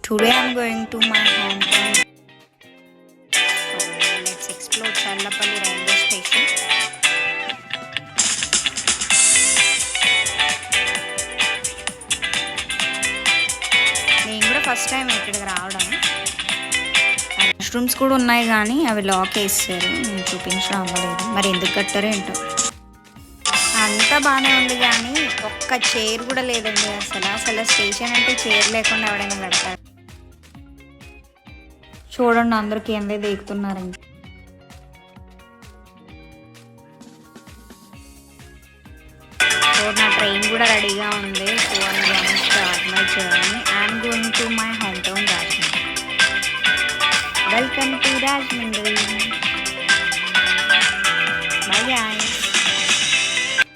Today I'm going to my hometown. So let's explore Challapalli railway station. నేను కూడా first time ఇక్కడికి రావడం. Washrooms కూడా ఉన్నాయి కానీ అవి లాక్ వేస్తారు. నేను చూపించడం అవ్వలేదు, మరి ఎందుకు కట్టారో ఏంటో. అంతా బాగానే ఉంది కానీ ఒక్క చైర్ కూడా లేదండి. అసలు స్టేషన్ అంటే చైర్ లేకుండా ఎవడైనా కడతారు? చూడండి, అందరికి కిందే దిగుతున్నారండి. సో నా ట్రైన్ కూడా రెడీగా ఉంది. So I'm going to start my journey. I'm going to my home town Rajahmundry. Welcome to Rajahmundry. Bye bye.